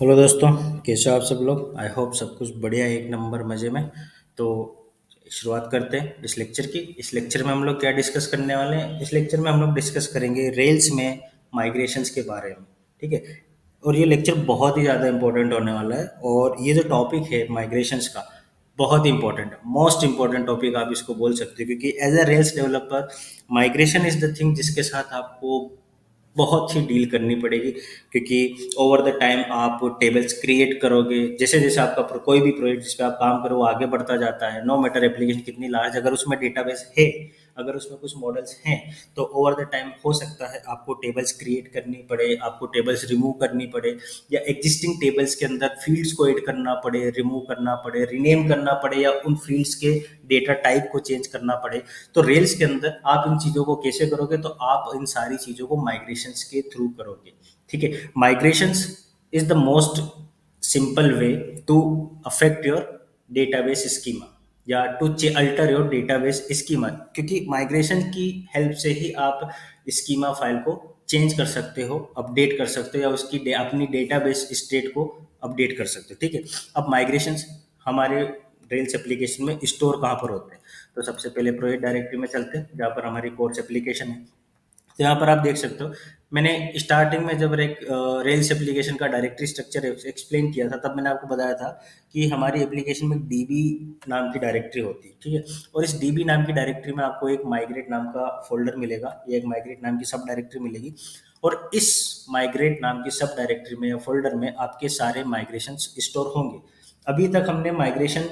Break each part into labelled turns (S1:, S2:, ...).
S1: Hello दोस्तों, कैसे हो आप सब लोग। आई होप सब कुछ बढ़िया है, एक नंबर मज़े में। तो शुरुआत करते हैं इस लेक्चर की। इस लेक्चर में हम लोग क्या डिस्कस करने वाले हैं। इस लेक्चर में हम लोग डिस्कस करेंगे रेल्स में माइग्रेशंस के बारे में। ठीक है। और ये लेक्चर बहुत ही ज़्यादा इंपॉर्टेंट होने वाला है। और ये जो टॉपिक है माइग्रेशंस का, बहुत ही इंपॉर्टेंट, मोस्ट इंपॉर्टेंट टॉपिक आप इसको बोल सकते हो, क्योंकि as a Rails developer migration is the thing जिसके साथ आपको बहुत ही डील करनी पड़ेगी। क्योंकि ओवर द टाइम आप टेबल्स क्रिएट करोगे, जैसे जैसे आपका कोई भी प्रोजेक्ट जिस पे आप काम करो वो आगे बढ़ता जाता है। नो मैटर एप्लीकेशन कितनी लार्ज, अगर उसमें डेटाबेस है, अगर उसमें कुछ मॉडल्स हैं, तो ओवर द टाइम हो सकता है आपको टेबल्स क्रिएट करनी पड़े, आपको टेबल्स रिमूव करनी पड़े, या एग्जिस्टिंग टेबल्स के अंदर फील्ड्स को ऐड करना पड़े, रिमूव करना पड़े, रीनेम करना पड़े, या उन फील्ड्स के डेटा टाइप को चेंज करना पड़े। तो रेल्स के अंदर आप इन चीज़ों को कैसे करोगे, तो आप इन सारी चीज़ों को माइग्रेशंस के थ्रू करोगे। ठीक है। Migrations is the most simple way to affect your database schema, या to alter your database schema, क्योंकि माइग्रेशन की हेल्प से ही आप स्कीमा फाइल को चेंज कर सकते हो, अपडेट कर सकते हो, या उसकी अपनी डेटाबेस स्टेट को अपडेट कर सकते हो। ठीक है। अब माइग्रेशंस हमारे रेल्स एप्लीकेशन में स्टोर कहाँ पर होते हैं, तो सबसे पहले प्रोजेक्ट डायरेक्टरी में चलते हैं जहाँ पर हमारी कोर्स एप्लीकेशन है। तो यहाँ पर आप देख सकते हो, मैंने स्टार्टिंग में जब एक रेल्स एप्लीकेशन का डायरेक्टरी स्ट्रक्चर एक्सप्लेन किया था, तब मैंने आपको बताया था कि हमारी एप्लीकेशन में डीबी नाम की डायरेक्टरी होती है। ठीक है। और इस डीबी नाम की डायरेक्टरी में आपको एक माइग्रेट नाम का फोल्डर मिलेगा, या एक माइग्रेट नाम की सब डायरेक्टरी मिलेगी। और इस माइग्रेट नाम की सब डायरेक्टरी में या फोल्डर में आपके सारे माइग्रेशन स्टोर होंगे। अभी तक हमने माइग्रेशन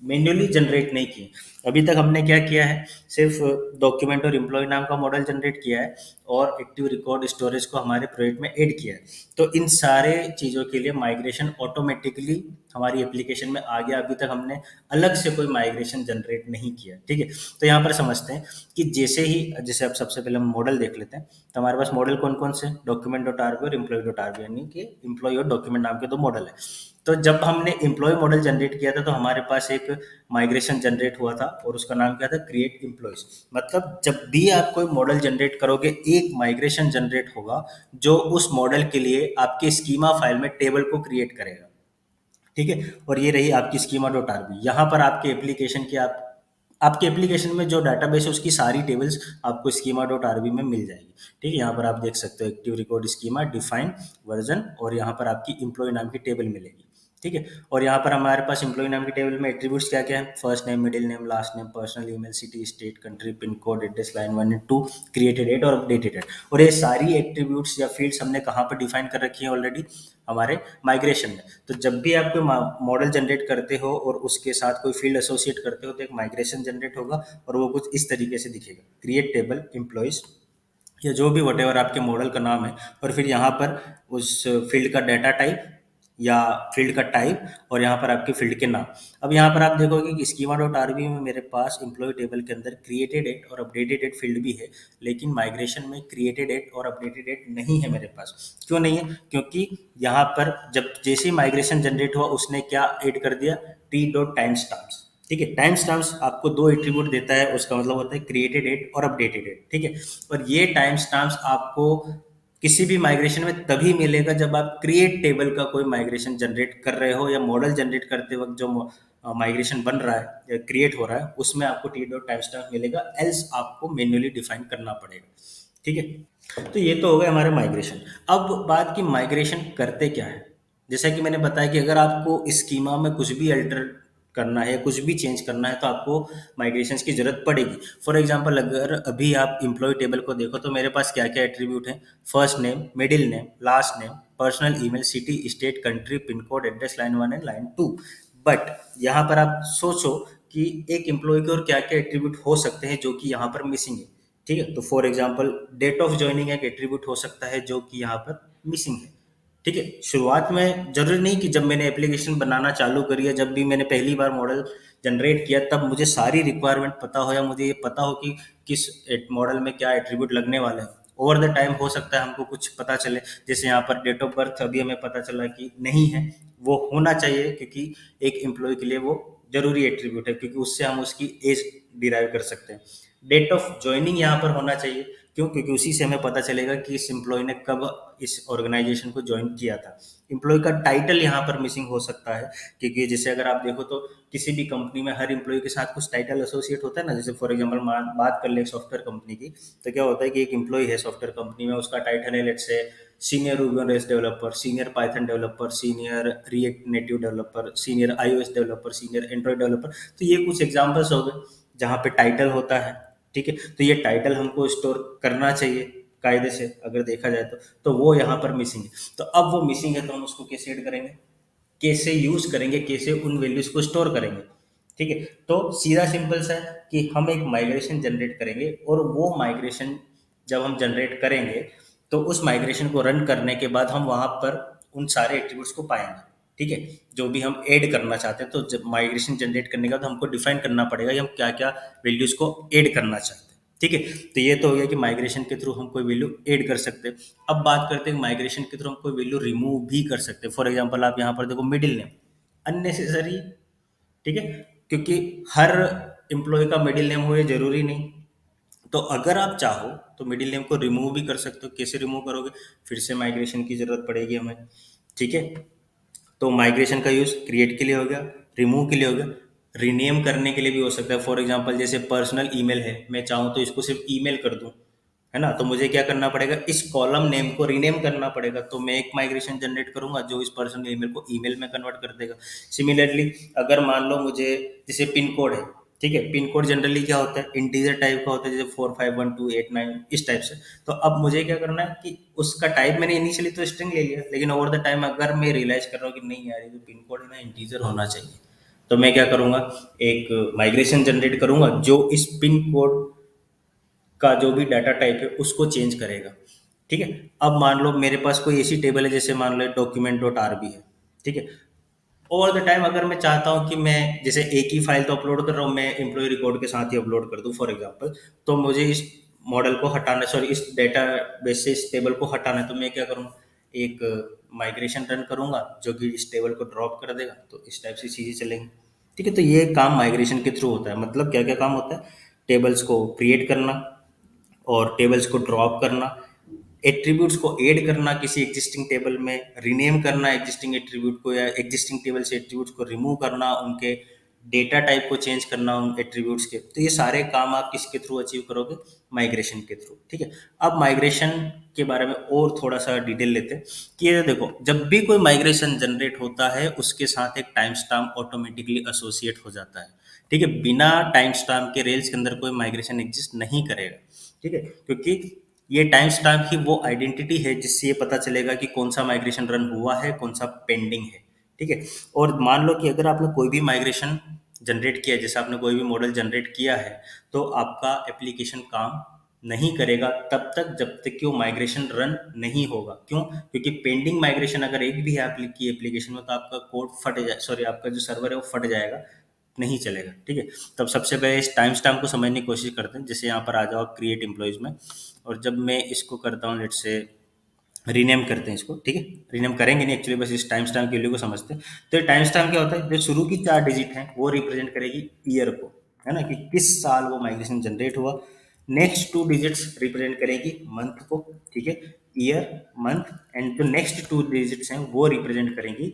S1: मैन्युअली जनरेट नहीं किए। अभी तक हमने क्या किया है, सिर्फ डॉक्यूमेंट और एम्प्लॉय नाम का मॉडल जनरेट किया है, और एक्टिव रिकॉर्ड स्टोरेज को हमारे प्रोजेक्ट में ऐड किया है। तो इन सारे चीज़ों के लिए माइग्रेशन ऑटोमेटिकली हमारी एप्लीकेशन में आ गया। अभी तक हमने अलग से कोई माइग्रेशन जनरेट नहीं किया। ठीक है। तो यहाँ पर समझते हैं कि जैसे अब सबसे पहले हम मॉडल देख लेते हैं। तो हमारे पास मॉडल कौन कौन से, डॉक्यूमेंट डॉट आरबी और एम्प्लॉय डॉट आरबी, यानी कि एम्प्लॉय और डॉक्यूमेंट नाम के दो मॉडल है। तो जब हमने एम्प्लॉय मॉडल जनरेट किया था, तो हमारे पास एक माइग्रेशन जनरेट हुआ था, और उसका नाम क्या था, क्रिएट एम्प्लॉयज। मतलब जब भी आप कोई मॉडल जनरेट करोगे, एक माइग्रेशन जनरेट होगा जो उस मॉडल के लिए आपके स्कीमा फाइल में टेबल को क्रिएट करेगा। ठीक है। और ये रही आपकी स्कीमा डॉट आरबी। यहाँ पर आपके एप्लीकेशन की आपके एप्लीकेशन में जो डाटाबेस है उसकी सारी टेबल्स आपको स्कीमा डॉट आरबी में मिल जाएगी। ठीक है। यहाँ पर आप देख सकते हो active record schema, define, version, और यहाँ पर आपकी एम्प्लॉय नाम की टेबल मिलेगी। ठीक है। और यहाँ पर हमारे पास एम्प्लॉय नाम की टेबल में एट्रीब्यूट्स क्या क्या है, first name, middle name, last name, personal email, city, state, country, pin code, address, line 1 and 2, created date और अपडेटेड डेट। और ये सारी एट्रीब्यूट्स या फील्ड्स हमने कहाँ पर डिफाइन कर रखी है ऑलरेडी, हमारे माइग्रेशन में। तो जब भी आप कोई मॉडल जनरेट करते हो और उसके साथ कोई फील्ड एसोसिएट करते हो, तो एक माइग्रेशन जनरेट होगा, और वो कुछ इस तरीके से दिखेगा, क्रिएट टेबल एम्प्लॉयज, या जो भी वटेवर आपके मॉडल का नाम है, और फिर यहाँ पर उस फील्ड का डाटा टाइप या फील्ड का टाइप, और यहाँ पर आपके फील्ड के नाम। अब यहाँ पर आप देखोगे कि स्कीमा डॉट आरबी में मेरे पास एम्प्लॉय टेबल के अंदर क्रिएटेड डेट और अपडेटेड डेट फील्ड भी है, लेकिन माइग्रेशन में क्रिएटेड डेट और अपडेटेड डेट नहीं है मेरे पास। क्यों नहीं है, क्योंकि यहाँ पर जब जैसे ही माइग्रेशन जनरेट हुआ, उसने क्या ऐड कर दिया, टी डॉट टाइम स्टाम्प्स। ठीक है। टाइम स्टाम्प्स आपको दो एट्रीब्यूट देता है, उसका मतलब होता है क्रिएटेड डेट और अपडेटेड डेट। ठीक है। और ये टाइम स्टाम्प्स आपको किसी भी माइग्रेशन में तभी मिलेगा जब आप क्रिएट टेबल का कोई माइग्रेशन जनरेट कर रहे हो, या मॉडल जनरेट करते वक्त जो माइग्रेशन बन रहा है या क्रिएट हो रहा है, उसमें आपको टी डॉट टाइम स्टाम्प मिलेगा, एल्स आपको मैन्युअली डिफाइन करना पड़ेगा। ठीक है। तो ये तो हो गए हमारे माइग्रेशन। अब बात की माइग्रेशन करते क्या है। जैसा कि मैंने बताया कि अगर आपको स्कीमा में कुछ भी अल्टर करना है, कुछ भी चेंज करना है, तो आपको माइग्रेशंस की जरूरत पड़ेगी। फॉर एग्जांपल, अगर अभी आप एम्प्लॉय टेबल को देखो, तो मेरे पास क्या क्या एट्रीब्यूट है, first name, middle name, last name, personal email, city, state, country, pin code, address, line 1 and line 2। But यहाँ पर आप सोचो कि एक एम्प्लॉय के और क्या क्या एट्रीब्यूट हो सकते हैं जो कि यहाँ पर मिसिंग है। ठीक है। तो for example, date of joining एक एट्रीब्यूट हो सकता है जो कि यहाँ पर मिसिंग है। ठीक है। शुरुआत में जरूरी नहीं कि जब मैंने एप्लीकेशन बनाना चालू करी है, जब भी मैंने पहली बार मॉडल जनरेट किया, तब मुझे सारी रिक्वायरमेंट पता हो, या मुझे ये पता हो कि किस मॉडल में क्या एट्रीब्यूट लगने वाले हैं। ओवर द टाइम हो सकता है हमको कुछ पता चले, जैसे यहाँ पर डेट ऑफ बर्थ अभी हमें पता चला कि नहीं है, वो होना चाहिए, क्योंकि एक एम्प्लॉय के लिए वो जरूरी एट्रीब्यूट है, क्योंकि उससे हम उसकी एज डिराइव कर सकते हैं। डेट ऑफ ज्वाइनिंग यहाँ पर होना चाहिए, क्यों? क्योंकि उसी से हमें पता चलेगा कि इस एम्प्लॉय ने कब इस ऑर्गेनाइजेशन को ज्वाइन किया था। एम्प्लॉय का टाइटल यहाँ पर मिसिंग हो सकता है, क्योंकि जैसे अगर आप देखो तो किसी भी कंपनी में हर एम्प्लॉय के साथ कुछ टाइटल एसोसिएट होता है ना। जैसे फॉर एग्जांपल बात कर ले सॉफ्टवेयर कंपनी की, तो क्या होता है कि एक एम्प्लॉय है सॉफ्टवेयर कंपनी में, उसका टाइटल है let's say senior Ruby on rails developer, senior Python developer, senior react native developer, senior iOS developer, senior Android developer. तो ये कुछ एग्जांपल्स हो गए जहाँ पे टाइटल होता है। ठीक है, तो ये टाइटल हमको स्टोर करना चाहिए कायदे से अगर देखा जाए तो वो यहाँ पर मिसिंग है। तो अब वो मिसिंग है तो हम उसको कैसे ऐड करेंगे, कैसे यूज करेंगे, कैसे उन वैल्यूज को स्टोर करेंगे। ठीक है, तो सीधा सिंपल सा है कि हम एक माइग्रेशन जनरेट करेंगे, और वो माइग्रेशन जब हम जनरेट करेंगे तो उस माइग्रेशन को रन करने के बाद हम वहां पर उन सारे एट्रीब्यूट्स को पाएंगे। ठीक है, जो भी हम ऐड करना चाहते हैं, तो जब माइग्रेशन जनरेट करने के बाद हमको डिफाइन करना पड़ेगा कि हम क्या क्या वैल्यूज को ऐड करना चाहते हैं। ठीक है, तो ये तो हो गया कि माइग्रेशन के थ्रू हम कोई वैल्यू ऐड कर सकते हैं। अब बात करते हैं माइग्रेशन के थ्रू हम कोई वैल्यू रिमूव भी कर सकते हैं। फॉर एग्जांपल आप यहाँ पर देखो मिडिल नेम अननेसेसरी। ठीक है, क्योंकि हर एम्प्लॉय का मिडिल नेम हो ये जरूरी नहीं। तो अगर आप चाहो तो मिडिल नेम को रिमूव भी कर सकते हो। कैसे रिमूव करोगे, फिर से माइग्रेशन की जरूरत पड़ेगी हमें। ठीक है, तो माइग्रेशन का यूज क्रिएट के लिए हो गया, रिमूव के लिए हो गया, रीनेम करने के लिए भी हो सकता है। फॉर एग्जांपल जैसे पर्सनल ईमेल है, मैं चाहूँ तो इसको सिर्फ ईमेल कर दूं, है ना, तो मुझे क्या करना पड़ेगा, इस कॉलम नेम को रीनेम करना पड़ेगा। तो मैं एक माइग्रेशन जनरेट करूंगा जो इस पर्सनल ईमेल को ईमेल में कन्वर्ट कर देगा। सिमिलरली अगर मान लो मुझे, जैसे पिन कोड है, ठीक है, पिन कोड जनरली क्या होता है, इंटीजर टाइप का होता है, जैसे 451289 इस टाइप से। तो अब मुझे क्या करना है कि उसका टाइप मैंने इनिशियली तो स्ट्रिंग ले लिया, लेकिन ओवर द टाइम अगर मैं रियलाइज कर रहा हूँ कि नहीं यार ये जो पिन कोड है ना इंटीजर होना चाहिए, तो मैं क्या करूंगा, एक माइग्रेशन जनरेट करूंगा जो इस पिन कोड का जो भी डाटा टाइप है उसको चेंज करेगा। ठीक है, अब मान लो मेरे पास कोई ऐसी टेबल है, जैसे मान लो डॉक्यूमेंट डॉट आर बी है। ठीक है, ओवर द टाइम अगर मैं चाहता हूँ कि मैं जैसे एक ही फाइल तो अपलोड कर रहा हूँ, मैं एम्प्लॉय रिकॉर्ड के साथ ही अपलोड कर दूँ फॉर एग्जांपल, तो मुझे इस मॉडल को हटाना, सॉरी इस डेटा बेस से इस टेबल को हटाना है, तो मैं क्या करूँगा, एक माइग्रेशन रन करूंगा जो कि इस टेबल को ड्रॉप कर देगा। तो इस टाइप से चीज़ें चलेंगी। ठीक है, तो ये काम माइग्रेशन के थ्रू होता है। मतलब क्या क्या काम होता है, टेबल्स को क्रिएट करना और टेबल्स को ड्रॉप करना, एट्रीब्यूट्स को ऐड करना किसी एग्जिस्टिंग टेबल में, रीनेम करना एग्जिस्टिंग एट्रीब्यूट को, या एग्जिस्टिंग टेबल से एट्रीब्यूट्स को रिमूव करना, उनके डेटा टाइप को चेंज करना उन एट्रीब्यूट्स के। तो ये सारे काम आप किसके थ्रू अचीव करोगे, माइग्रेशन के थ्रू। ठीक है, अब माइग्रेशन के बारे में और थोड़ा सा डिटेल लेते हैं कि ये देखो, जब भी कोई माइग्रेशन जनरेट होता है उसके साथ एक टाइम स्टैम्प ऑटोमेटिकली एसोसिएट हो जाता है। ठीक है, बिना टाइम स्टैम्प के रेल्स के अंदर कोई माइग्रेशन एग्जिस्ट नहीं करेगा। ठीक है, क्योंकि ये टाइम स्टैम्प ही वो आइडेंटिटी है जिससे ये पता चलेगा कि कौन सा माइग्रेशन रन हुआ है, कौन सा पेंडिंग है। ठीक है, और मान लो कि अगर आपने कोई भी माइग्रेशन जनरेट किया है, जैसे आपने कोई भी मॉडल जनरेट किया है, तो आपका एप्लीकेशन काम नहीं करेगा तब तक जब तक कि वो माइग्रेशन रन नहीं होगा। क्यों? क्योंकि पेंडिंग माइग्रेशन अगर एक भी है आपकी एप्लीकेशन में, तो आपका कोड फट जाए, सॉरी आपका जो सर्वर है वो फट जाएगा, नहीं चलेगा। ठीक है, तब सबसे पहले इस टाइम स्टैम्प को समझने की कोशिश करते हैं। जैसे यहाँ पर आ जाओ क्रिएट एम्प्लॉयज में, और जब मैं इसको करता हूँ लेट से रीनेम करते हैं इसको। ठीक है, रीनेम करेंगे नहीं एक्चुअली, बस इस टाइम स्टैम्प की वैल्यू को समझते हैं। तो ये टाइम स्टैम्प क्या होता है, जो शुरू की 4 डिजिट हैं वो रिप्रेजेंट करेगी ईयर को, है ना, कि किस साल वो माइग्रेशन जनरेट हुआ। नेक्स्ट 2 डिजिट्स रिप्रेजेंट करेगी मंथ को। ठीक है, ईयर, मंथ, एंड जो नेक्स्ट 2 डिजिट्स हैं वो रिप्रेजेंट करेंगी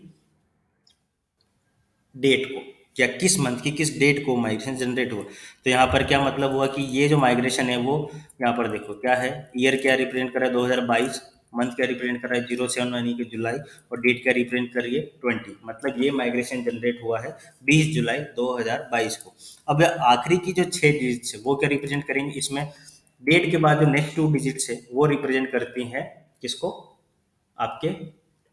S1: डेट को, या किस मंथ की किस डेट को माइग्रेशन जनरेट हुआ। तो यहाँ पर क्या मतलब हुआ कि ये जो माइग्रेशन है वो, यहाँ पर देखो क्या है, ईयर क्या रिप्रेजेंट कर रहा है 2022, मंथ क्या रिप्रेजेंट कर रहा है 07 यानी कि जुलाई, और डेट क्या रिप्रेजेंट कर रही है 20। मतलब ये माइग्रेशन जनरेट हुआ है 20 जुलाई 2022 को। अब आखिरी की जो 6 डिजिट्स है वो क्या रिप्रेजेंट करेंगे, इसमें डेट के बाद जो नेक्स्ट 2 डिजिट्स है वो रिप्रेजेंट करती हैं किसको, आपके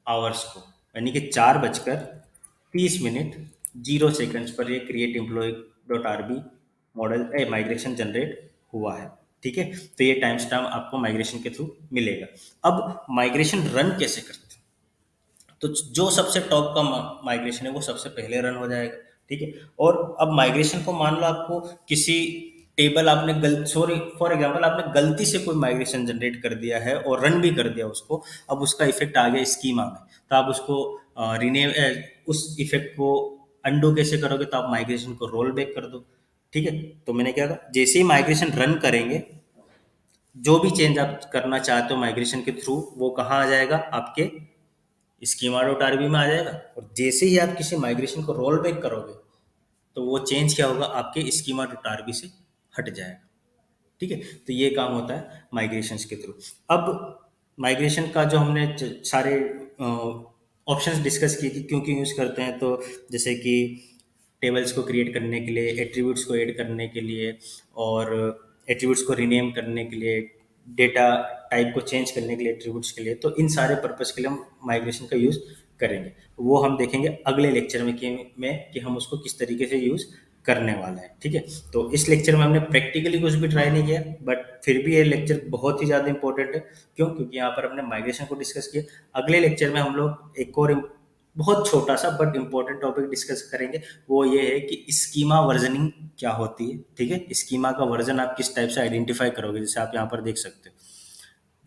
S1: आवर्स को, यानी कि 4:30 0 सेकंड्स पर ये create employee dot R B model migration generate हुआ है। ठीक है, तो ये टाइम स्टैम्प आपको माइग्रेशन के थ्रू मिलेगा। अब माइग्रेशन रन कैसे करते हैं, तो जो सबसे टॉप का माइग्रेशन है वो सबसे पहले रन हो जाएगा। ठीक है, और अब माइग्रेशन को मान लो आपको किसी टेबल आपने गलत, सॉरी फॉर एग्जांपल आपने गलती से कोई माइग्रेशन जनरेट कर दिया है और रन भी कर दिया उसको, अब उसका इफेक्ट आ गया स्कीमा में, तो आप उसको रिनेम उस इफेक्ट को अंडू कैसे करोगे, तो आप माइग्रेशन को रोल बैक कर दो। ठीक है, तो मैंने क्या कहा, जैसे ही माइग्रेशन रन करेंगे जो भी चेंज आप करना चाहते हो माइग्रेशन के थ्रू, वो कहाँ आ जाएगा, आपके स्कीमा डॉट आरबी में आ जाएगा। और जैसे ही आप किसी माइग्रेशन को रोल बैक करोगे, तो वो चेंज क्या होगा, आपके स्कीमा डॉट आरबी से हट जाएगा। ठीक है, तो ये काम होता है माइग्रेशंस के थ्रू। अब माइग्रेशन का जो हमने सारे ऑप्शंस डिस्कस किए कि क्यों क्यों यूज़ करते हैं, तो जैसे कि टेबल्स को क्रिएट करने के लिए, एट्रीब्यूट्स को ऐड करने के लिए, और एट्रीब्यूट्स को रीनेम करने के लिए, डेटा टाइप को चेंज करने के लिए एट्रीब्यूट्स के लिए, तो इन सारे पर्पस के लिए हम माइग्रेशन का यूज़ करेंगे। वो हम देखेंगे अगले लेक्चर में कि हम उसको किस तरीके से यूज़ करने वाला है। ठीक है, तो इस लेक्चर में हमने प्रैक्टिकली कुछ भी ट्राई नहीं किया, बट फिर भी ये लेक्चर बहुत ही ज़्यादा इंपॉर्टेंट है। क्यों? क्योंकि यहाँ पर हमने माइग्रेशन को डिस्कस किया। अगले लेक्चर में हम लोग एक और बहुत छोटा सा बट इंपॉर्टेंट टॉपिक डिस्कस करेंगे। वो ये है कि स्कीमा वर्जनिंग क्या होती है। ठीक है, स्कीमा का वर्जन आप किस टाइप से आइडेंटिफाई करोगे, जैसे आप यहाँ पर देख सकते हो,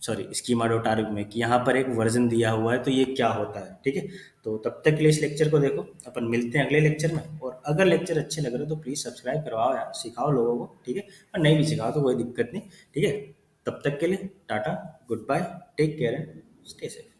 S1: सॉरी स्कीमा डॉट आर में, कि यहाँ पर एक वर्जन दिया हुआ है, तो ये क्या होता है। ठीक है, तो तब तक के लिए इस लेक्चर को देखो, अपन मिलते हैं अगले लेक्चर में। और अगर लेक्चर अच्छे लग रहे हो तो प्लीज़ सब्सक्राइब करवाओ यार, सिखाओ लोगों को। ठीक है, और नहीं भी सिखाओ तो कोई दिक्कत नहीं। ठीक है, तब तक के लिए tata, goodbye, take care and stay safe.